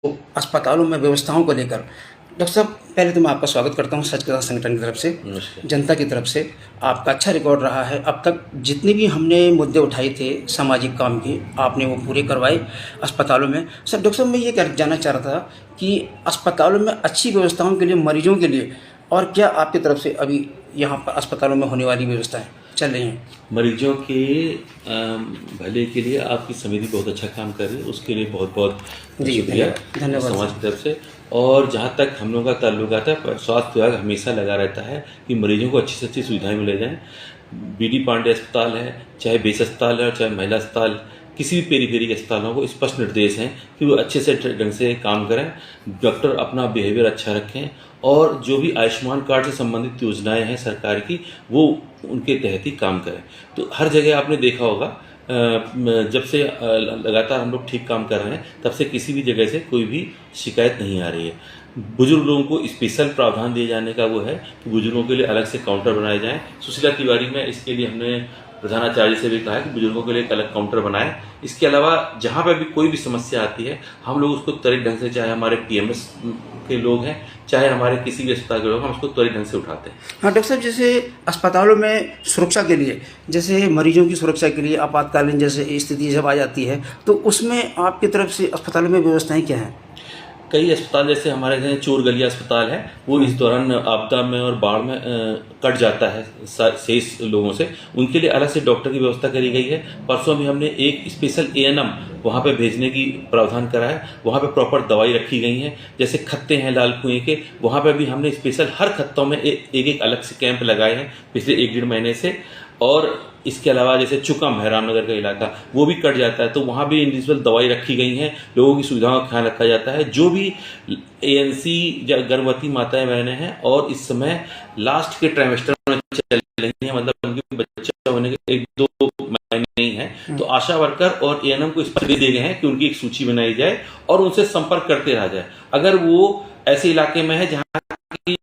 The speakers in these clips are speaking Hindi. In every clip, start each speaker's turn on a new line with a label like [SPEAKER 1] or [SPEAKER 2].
[SPEAKER 1] अस्पतालों में व्यवस्थाओं को लेकर। डॉक्टर साहब, पहले तो मैं आपका स्वागत करता हूँ सच के साथ संगठन की तरफ से,
[SPEAKER 2] नमस्कार।
[SPEAKER 1] जनता की तरफ से। आपका अच्छा रिकॉर्ड रहा है। अब तक जितने भी हमने मुद्दे उठाए थे सामाजिक काम के, आपने वो पूरे करवाए अस्पतालों में। सर डॉक्टर साहब, मैं ये जानना चाह रहा था कि अस्पतालों में अच्छी व्यवस्थाओं के लिए, मरीजों के लिए, और क्या आपकी तरफ से अभी यहाँ पर अस्पतालों में होने वाली व्यवस्थाएँ चल रही हैं?
[SPEAKER 2] मरीजों के भले के लिए आपकी समिति बहुत अच्छा काम कर रही है, उसके लिए बहुत बहुत
[SPEAKER 1] जी,
[SPEAKER 2] शुक्रिया
[SPEAKER 1] धन्यवाद
[SPEAKER 2] समाज
[SPEAKER 1] सर।
[SPEAKER 2] की तरफ से। और जहाँ तक हम लोगों का ताल्लुक आता है, स्वास्थ्य विभाग हमेशा लगा रहता है कि मरीजों को अच्छी से अच्छी सुविधाएं मिले जाएं। बीडी पांडे अस्पताल है, चाहे बेस अस्पताल है और चाहे महिला अस्पताल, किसी भी पेरीफेरी अस्पतालों को स्पष्ट निर्देश हैं कि वो अच्छे से ढंग से काम करें, डॉक्टर अपना बिहेवियर अच्छा रखें, और जो भी आयुष्मान कार्ड से संबंधित योजनाएं हैं सरकार की, वो उनके तहत ही काम करें। तो हर जगह आपने देखा होगा, जब से लगातार हम लोग ठीक काम कर रहे हैं, तब से किसी भी जगह से कोई भी शिकायत नहीं आ रही है। बुजुर्ग लोगों को स्पेशल प्रावधान दिए जाने का वो है कि बुजुर्गों के लिए अलग से काउंटर बनाए जाएं। सुशीला तिवारी में इसके लिए हमने प्रधानाचार्य से भी कहा है कि बुजुर्गों के लिए एक अलग काउंटर बनाएं। इसके अलावा जहाँ पर भी कोई भी समस्या आती है, हम लोग उसको त्वरित ढंग से, चाहे हमारे पीएमएस के लोग हैं, चाहे हमारे किसी भी अस्पताल के लोग, हम उसको त्वरित ढंग से उठाते हैं।
[SPEAKER 1] हाँ डॉक्टर साहब, जैसे अस्पतालों में सुरक्षा के लिए, जैसे मरीजों की सुरक्षा के लिए आपातकालीन जैसे स्थिति जब आ जाती है, तो उसमें आपकी तरफ से अस्पतालों में व्यवस्थाएं क्या हैं?
[SPEAKER 2] कई अस्पताल, जैसे हमारे यहाँ चोर गलिया अस्पताल है, वो इस दौरान आपदा में और बाढ़ में कट जाता है शेष लोगों से, उनके लिए अलग से डॉक्टर की व्यवस्था करी गई है। परसों भी हमने एक स्पेशल एएनएम वहाँ पे भेजने की प्रावधान करा है। वहाँ पे प्रॉपर दवाई रखी गई हैं। जैसे खत्ते हैं लाल कुएं के, वहाँ पे भी हमने स्पेशल हर खत्तों में एक एक अलग से कैंप लगाए हैं पिछले 1-1.5 महीने से। और इसके अलावा जैसे चुकम है, रामनगर का इलाका, वो भी कट जाता है, तो वहाँ भी इंडिविजुअल दवाई रखी गई हैं, लोगों की सुविधाओं का ख्याल रखा जाता है। जो भी एएनसी या गर्भवती माताएं बहनें हैं और इस समय लास्ट के ट्राइमेस्टर में चल रही हैं, मतलब उनके बच्चा होने के 1-2 महीने नहीं है, तो आशा वर्कर और एएनएम को स्पष्ट दिए गए हैं कि उनकी एक सूची बनाई जाए और उनसे संपर्क करते रहा जाए। अगर वो ऐसे इलाके में है जहाँ की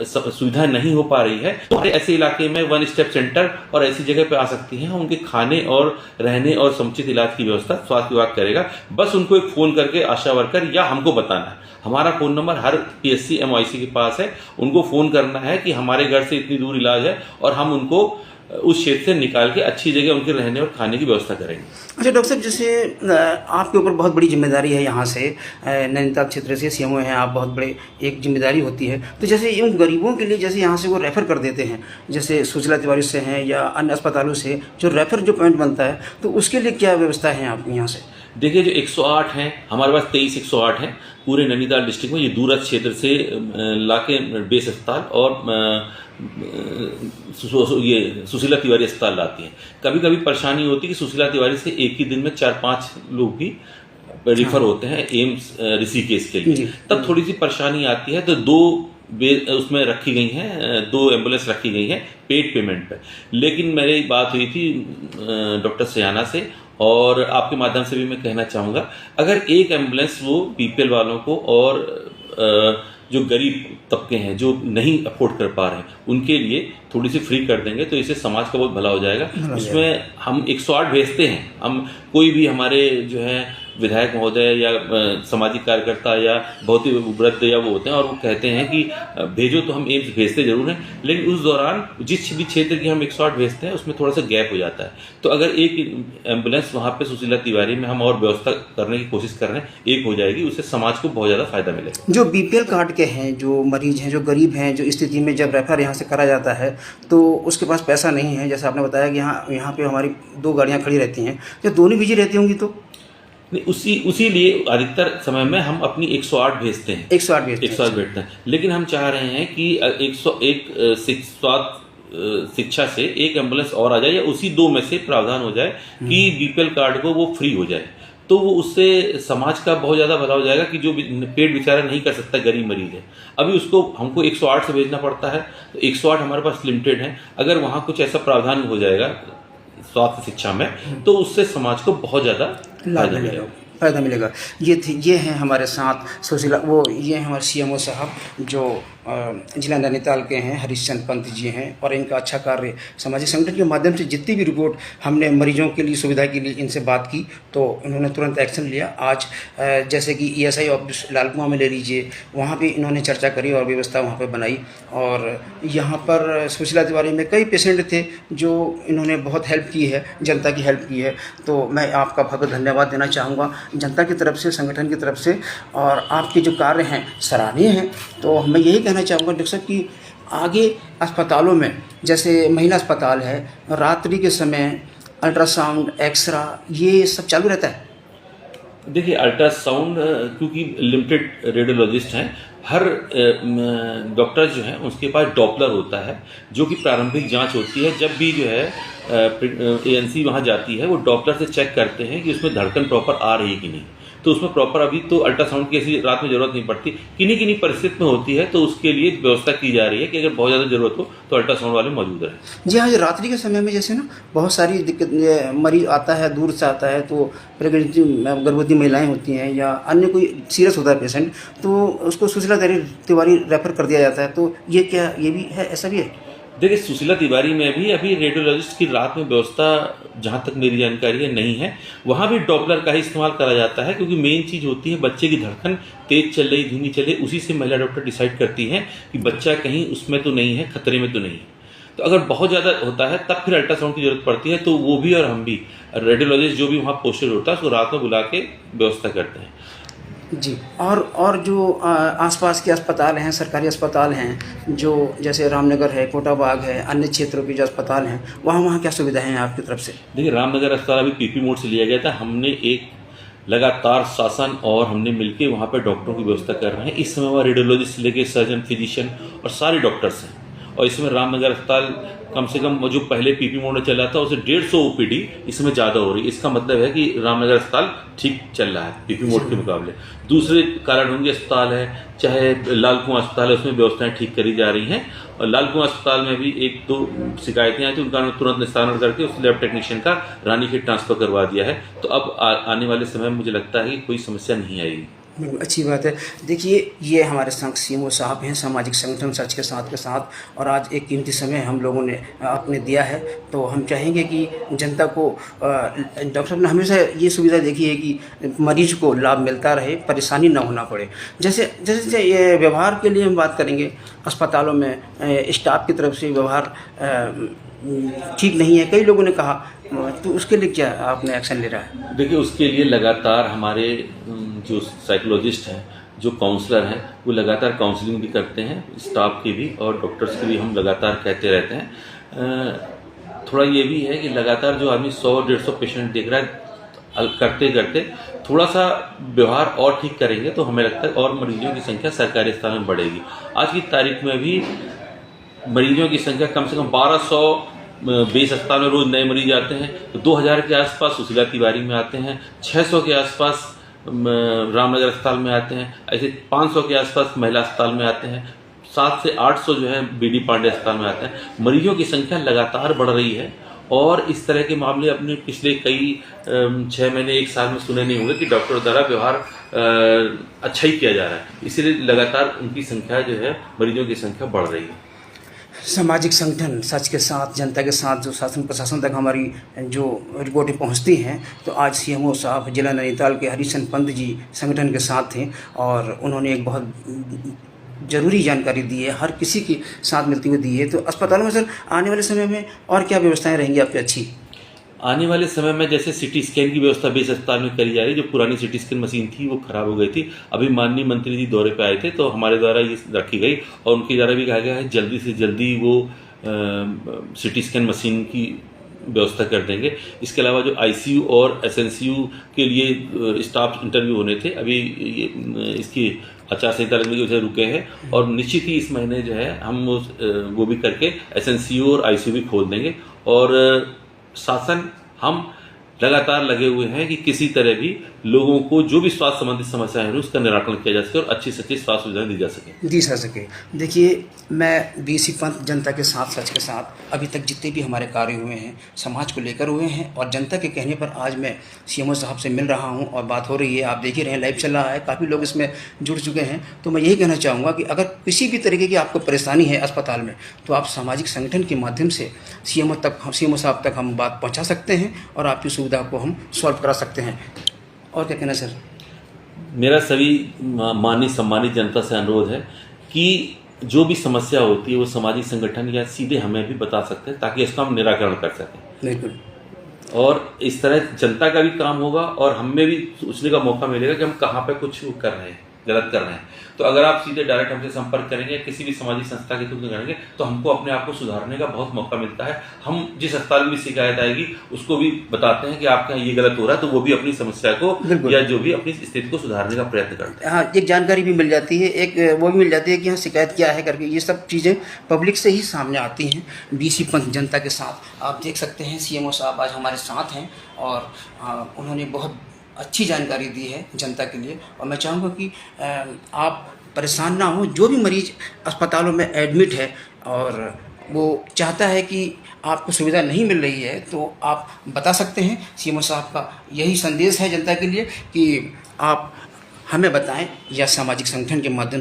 [SPEAKER 2] सुविधा नहीं हो पा रही है, तो ऐसे इलाके में 1 स्टेप सेंटर और ऐसी जगह पे आ सकती हैं। उनके खाने और रहने और समुचित इलाज की व्यवस्था स्वास्थ्य विभाग करेगा। बस उनको एक फोन करके आशा वर्कर या हमको बताना है। हमारा फोन नंबर हर पीएससी एमआईसी के पास है। उनको फोन करना है कि हमारे घर से इतनी दूर इलाज है, और हम उनको उस क्षेत्र से निकाल के अच्छी जगह उनके रहने और खाने की व्यवस्था करेंगे।
[SPEAKER 1] अच्छा डॉक्टर साहब, जैसे आपके ऊपर बहुत बड़ी जिम्मेदारी है, यहाँ से नैनीताल क्षेत्र से सीएमओ हैं आप, बहुत बड़े एक जिम्मेदारी होती है। तो जैसे उन गरीबों के लिए जैसे यहाँ से वो रेफ़र कर देते हैं, जैसे सुशीला तिवारी से हैं या अन्य अस्पतालों से जो रेफ़र जो पॉइंट बनता है, तो उसके लिए क्या व्यवस्था है आपके यहाँ से?
[SPEAKER 2] देखिए, जो 108 हैं, हमारे पास 23 108 हैं पूरे नैनीताल डिस्ट्रिक्ट में। ये दूरस्थ क्षेत्र से लाके बेस अस्पताल और ये सुशीला तिवारी अस्पताल लाती हैं। कभी कभी परेशानी होती है कि सुशीला तिवारी से एक ही दिन में 4-5 लोग भी रिफर होते हैं एम्स ऋषिकेश के लिए, तब थोड़ी सी परेशानी आती है। तो 2 उसमें रखी गई हैं, 2 एम्बुलेंस रखी गई हैं पेड पेमेंट पर। लेकिन मेरी बात हुई थी डॉक्टर सयाना से, और आपके माध्यम से भी मैं कहना चाहूँगा, अगर एक एम्बुलेंस वो बीपीएल वालों को और जो गरीब तबके हैं जो नहीं अफोर्ड कर पा रहे हैं, उनके लिए थोड़ी सी फ्री कर देंगे, तो इससे समाज का बहुत भला हो जाएगा। उसमें हम 108 भेजते हैं। हम कोई भी हमारे जो है विधायक महोदय या सामाजिक कार्यकर्ता या बहुत ही वृद्ध या वो होते हैं, और वो कहते हैं कि भेजो, तो हम एम्स भेजते जरूर हैं, लेकिन उस दौरान जिस भी क्षेत्र की हम 108 भेजते हैं उसमें थोड़ा सा गैप हो जाता है। तो अगर एक एम्बुलेंस वहाँ पे सुशीला तिवारी में हम और व्यवस्था करने की कोशिश कर रहे हैं, एक हो जाएगी, उससे समाज को बहुत ज़्यादा फायदा मिलेगा।
[SPEAKER 1] जो बीपीएल कार्ड के हैं, जो मरीज हैं, जो गरीब हैं, जो स्थिति में जब रेफर यहाँ से करा जाता है तो उसके पास पैसा नहीं है, जैसे आपने बताया कि यहाँ पे हमारी 2 गाड़ियाँ खड़ी रहती हैं, जब दोनों बिजी रहती होंगी तो
[SPEAKER 2] नहीं, उसी लिए अधिकतर समय में हम अपनी 108 भेजते हैं।
[SPEAKER 1] 108
[SPEAKER 2] भेजते हैं। लेकिन हम चाह रहे हैं कि 101 शिक्षा से एक एम्बुलेंस और आ जाए, या उसी 2 में से प्रावधान हो जाए कि बीपीएल कार्ड को वो फ्री हो जाए। तो वो उससे समाज का बहुत ज़्यादा भला हो जाएगा कि जो पेट बेचारा नहीं कर सकता, गरीब मरीज है, अभी उसको हमको 108 से भेजना पड़ता है। तो 108 हमारे पास लिमिटेड है। अगर वहाँ कुछ ऐसा प्रावधान हो जाएगा स्वास्थ्य शिक्षा में, तो उससे समाज को बहुत ज़्यादा
[SPEAKER 1] फायदा मिलेगा। ये हैं हमारे साथ सुशीला, ये हैं हमारे सीएमओ साहब जो जिला नैनीताल के हैं, हरीशचंद्र पंत जी हैं, और इनका अच्छा कार्य सामाजिक संगठन के माध्यम से जितनी भी रिपोर्ट हमने मरीजों के लिए सुविधा के लिए इनसे बात की तो इन्होंने तुरंत एक्शन लिया। आज जैसे कि ESI ऑफिस लाल कुआं में ले लीजिए, वहाँ भी इन्होंने चर्चा करी और व्यवस्था वहाँ पर बनाई। और यहाँ पर सुशीला तिवारी में कई पेशेंट थे जो इन्होंने बहुत हेल्प की है, जनता की हेल्प की है। तो मैं आपका बहुत धन्यवाद देना चाहूँगा जनता की तरफ से, संगठन की तरफ से, और आपके जो कार्य हैं सराहनीय हैं। तो मैं यही कहना चाहूँगा डॉक्टर साहब कि आगे अस्पतालों में, जैसे महिला अस्पताल है, रात्रि के समय अल्ट्रासाउंड, एक्सरा, ये सब चालू रहता है।
[SPEAKER 2] देखिए, अल्ट्रासाउंड क्योंकि लिमिटेड रेडियोलॉजिस्ट हैं, हर डॉक्टर जो है उसके पास डॉपलर होता है जो कि प्रारंभिक जांच होती है। जब भी जो है ANC वहाँ जाती है वो डॉपलर से चेक करते हैं कि उसमें धड़कन प्रॉपर आ रही है कि नहीं। तो उसमें प्रॉपर अभी तो अल्ट्रासाउंड की ऐसी रात में ज़रूरत नहीं पड़ती, किन्हीं परिस्थिति में होती है, तो उसके लिए व्यवस्था की जा रही है कि अगर बहुत ज़्यादा ज़रूरत हो तो अल्ट्रासाउंड वाले मौजूद रहें।
[SPEAKER 1] जी हाँ, रात्रि के समय में जैसे ना बहुत सारी दिक्कत, मरीज आता है दूर से आता है, तो प्रेगनेंसी गर्भवती महिलाएं होती हैं या अन्य कोई सीरियस होता है पेशेंट, तो उसको सुशीला तिवारी रेफर कर दिया जाता है। तो ये क्या, ये भी है, ऐसा भी है?
[SPEAKER 2] देखिए, सुशीला तिवारी में भी अभी रेडियोलॉजिस्ट की रात में व्यवस्था, जहाँ तक मेरी जानकारी है, नहीं है। वहाँ भी डॉपलर का ही इस्तेमाल करा जाता है क्योंकि मेन चीज़ होती है बच्चे की धड़कन तेज चल रही, धीमी चले, उसी से महिला डॉक्टर डिसाइड करती हैं कि बच्चा कहीं उसमें तो नहीं है, खतरे में तो नहीं है। तो अगर बहुत ज़्यादा होता है तब फिर अल्ट्रासाउंड की ज़रूरत पड़ती है। तो वो भी और हम भी, रेडियोलॉजिस्ट जो भी वहाँ पोस्टेड होता है उसको रात में बुला के व्यवस्था करते हैं।
[SPEAKER 1] जी, और जो आसपास के अस्पताल हैं, सरकारी अस्पताल हैं, जो जैसे रामनगर है, कोटाबाग है, अन्य क्षेत्रों के जो अस्पताल हैं, वहाँ क्या सुविधाएं हैं आपकी तरफ से?
[SPEAKER 2] देखिए, रामनगर अस्पताल अभी PP मोड से लिया गया था। हमने एक लगातार शासन और हमने मिलकर वहाँ पर डॉक्टरों की व्यवस्था कर रहे हैं। इस समय वहाँ रेडियोलॉजिस्ट से लेकर सर्जन, फिजिशियन और सारे डॉक्टर्स हैं। और इसमें रामनगर अस्पताल कम से कम जो पहले PP मोड में चला था उससे 150 OPD इसमें ज़्यादा हो रही है। इसका मतलब है कि रामनगर अस्पताल ठीक चल रहा है PP मोड के मुकाबले। दूसरे कालाढूंगी अस्पताल है, चाहे लाल कुआं अस्पताल है, उसमें व्यवस्थाएं ठीक करी जा रही हैं। और लाल कुआं अस्पताल में भी 1-2 शिकायतें आई थी, उनका तुरंत निस्तारण करके उस लैब टेक्नीशियन का रानीखेत ट्रांसफ़र करवा दिया है। तो अब आने वाले समय में मुझे लगता है कि कोई समस्या नहीं आएगी।
[SPEAKER 1] अच्छी बात है। देखिए, ये हमारे संग CMO साहब हैं, सामाजिक संगठन सच के साथ, और आज एक कीमती समय हम लोगों ने आपने दिया है। तो हम चाहेंगे कि जनता को, डॉक्टर साहब ने हमेशा ये सुविधा देखी है कि मरीज को लाभ मिलता रहे, परेशानी ना होना पड़े। जैसे ये व्यवहार के लिए हम बात करेंगे, अस्पतालों में स्टाफ की तरफ से व्यवहार ठीक नहीं है, कई लोगों ने कहा, तो उसके लिए क्या आपने एक्शन ले रहा है?
[SPEAKER 2] देखिए, उसके लिए लगातार हमारे जो साइकोलॉजिस्ट हैं, जो काउंसलर हैं, वो लगातार काउंसलिंग भी करते हैं, स्टाफ की भी और डॉक्टर्स की भी हम लगातार कहते रहते हैं। थोड़ा ये भी है कि लगातार जो आदमी 100-150 पेशेंट देख रहा है, करते करते थोड़ा सा व्यवहार और ठीक करेंगे तो हमें लगता है और मरीजों की संख्या सरकारी अस्पताल में बढ़ेगी। आज की तारीख में भी मरीजों की संख्या कम से कम 1200 बेस अस्पताल में रोज़ नए मरीज आते हैं, तो 2000 के आसपास सुशीला तिवारी में आते हैं, 600 के आसपास रामनगर अस्पताल में आते हैं, ऐसे 500 के आसपास महिला अस्पताल में आते हैं, 700 से 800 जो है BD पांडे अस्पताल में आते हैं। मरीजों की संख्या लगातार बढ़ रही है और इस तरह के मामले अपने पिछले कई 6 महीने 1 साल में सुने नहीं होंगे कि डॉक्टर द्वारा व्यवहार अच्छा ही किया जा रहा है। इसीलिए लगातार उनकी संख्या जो है, मरीजों की संख्या बढ़ रही है।
[SPEAKER 1] सामाजिक संगठन सच के साथ, जनता के साथ, जो शासन प्रशासन तक हमारी जो रिपोर्टें पहुंचती हैं, तो आज CMO साहब जिला नैनीताल के हरीशचंद्र पंत जी संगठन के साथ थे और उन्होंने एक बहुत ज़रूरी जानकारी दी है, हर किसी के साथ मिलती हुई दी है। तो अस्पतालों में सर आने वाले समय में और क्या व्यवस्थाएँ रहेंगी आपकी अच्छी?
[SPEAKER 2] आने वाले समय में जैसे CT स्कैन की व्यवस्था बेस अस्पताल में करी जा रही है। जो पुरानी CT स्कैन मशीन थी वो ख़राब हो गई थी। अभी माननीय मंत्री जी दौरे पे आए थे तो हमारे द्वारा ये रखी गई और उनके द्वारा भी कहा गया है जल्दी से जल्दी वो CT स्कैन मशीन की व्यवस्था कर देंगे। इसके अलावा जो ICU और SNCU के लिए स्टाफ इंटरव्यू होने थे, अभी इसकी आचार संहिता लगने की वजह से रुके हैं और निश्चित ही इस महीने जो है हम वो भी करके SNCU और ICU भी खोल देंगे। और शासन हम लगातार लगे हुए हैं कि किसी तरह भी लोगों को जो भी स्वास्थ्य संबंधित समस्याएं हैं उसका निराकरण किया जा सके और अच्छी से अच्छी स्वास्थ्य सुविधाएं दी जा सके।
[SPEAKER 1] दी जा सके। देखिए, मैं बीसी पंथ जनता के साथ, सच के साथ अभी तक जितने भी हमारे कार्य हुए हैं समाज को लेकर हुए हैं, और जनता के कहने पर आज मैं सीएमओ साहब से मिल रहा हूं और बात हो रही है। आप देख ही रहे हैं, लाइव चल रहा है, काफ़ी लोग इसमें जुड़ चुके हैं। तो मैं यही कहना चाहूँगा कि अगर किसी भी तरीके की आपको परेशानी है अस्पताल में, तो आप सामाजिक संगठन के माध्यम से सीएमओ साहब तक हम बात पहुँचा सकते हैं और आपकी सुविधा को हम सॉल्व करा सकते हैं। और क्या कहना सर?
[SPEAKER 2] मेरा सभी माननीय सम्मानित जनता से अनुरोध है कि जो भी समस्या होती है वो सामाजिक संगठन या सीधे हमें भी बता सकते हैं ताकि इसका हम निराकरण कर सकें।
[SPEAKER 1] बिल्कुल।
[SPEAKER 2] और इस तरह जनता का भी काम होगा और हमें भी सोचने का मौका मिलेगा कि हम कहाँ पे कुछ कर रहे हैं, गलत कर रहे हैं। तो अगर आप सीधे डायरेक्ट हमसे संपर्क करेंगे, किसी भी सामाजिक संस्था के थ्रू करेंगे, तो हमको अपने आप को सुधारने का बहुत मौका मिलता है। हम जिस अस्पताल में भी शिकायत आएगी उसको भी बताते हैं कि आपका ये गलत हो रहा है, तो वो भी अपनी समस्या को या जो भी अपनी स्थिति को सुधारने का प्रयत्न करते हैं।
[SPEAKER 1] हाँ, एक जानकारी भी मिल जाती है, एक वो भी मिल जाती है कि हाँ शिकायत क्या है करके। ये सब चीज़ें पब्लिक से ही सामने आती हैं। बीसी पंथ जनता के साथ आप देख सकते हैं, सीएमओ साहब आज हमारे साथ हैं और उन्होंने बहुत अच्छी जानकारी दी है जनता के लिए। और मैं चाहूँगा कि आप परेशान ना हो। जो भी मरीज़ अस्पतालों में एडमिट है और वो चाहता है कि आपको सुविधा नहीं मिल रही है, तो आप बता सकते हैं। सीएमओ साहब का यही संदेश है जनता के लिए कि आप हमें बताएं या सामाजिक संगठन के माध्यम